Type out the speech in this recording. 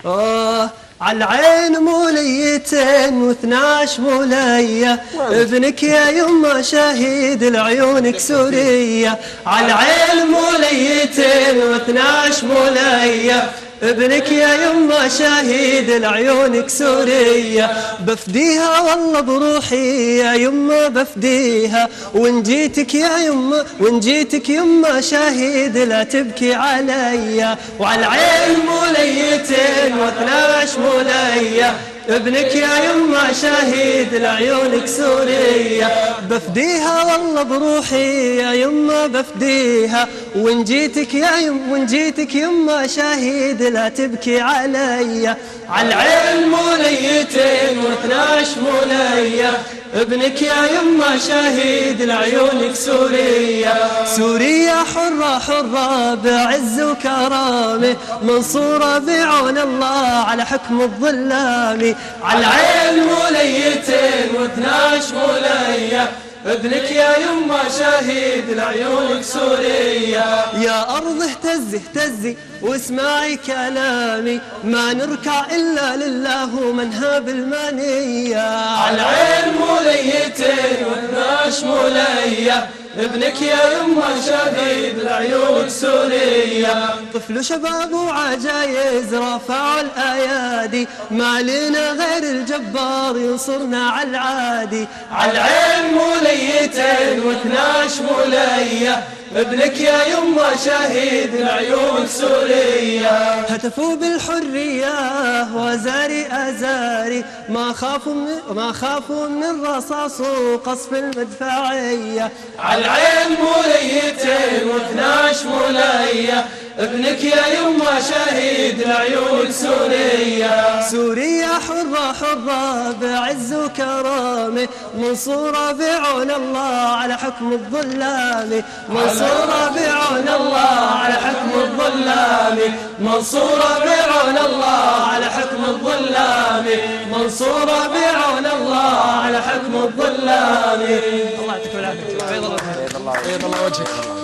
عالعين موليتين و12 مولية، ابنك يا يما شهيد لعيونك سورية. عالعين موليتين و12 مولية، ابنك يا يما شهيد لعيونك سورية. بفديها والله بروحي يا يما بفديها، وان جيتك يا يما وان جيتك يما شهيد لا تبكي عليا. وعالعين موليتين و12 مولية، ابنك يا يما شهيد لعيونك سورية. بفديها والله بروحي يا يما بفديها، وان جيتك يا يما وان جيتك يما شهيد لا تبكي عليا. عالعين موليتين و12 مولية، ابنك يا يما شهيد لعيونك سورية. سوريا حرة حرة بعز وكرامة، منصورة بعون الله على حكم الظلام. عالعين موليتين و12 مولية، ابنك يا يما شهيد لعيونك سورية. يا أرض اهتزي اهتزي واسمعي كلامي، ما نركع إلا لله ومنها بالمنية. عالعين موليتين و12 مولية، ابنك يا يما شهيد لعيونك سورية. طفل شباب وعجايز رفعوا الأيادي، ما لنا غير الجبار ينصرنا على العادي. عالعين موليتين و12 مولية، ابنك يا يما شهيد لعيونك سورية. هتفوا بالحرية وزاري أزاري، ما خافوا من الرصاص وقصف المدفعية. عالعين موليتين و12 مولية، ابنك يا يما شهيد لعيونك سورية. سوريا حرة حرة بعز وكرامة، منصورة بعون الله على حكم الظلام. منصورة بعون الله على حكم الظلام. منصورة بعون الله على حكم الظلام. منصورة بعون الله على حكم الظلام. الله يعطيكم العافية. بيض الله وجهك.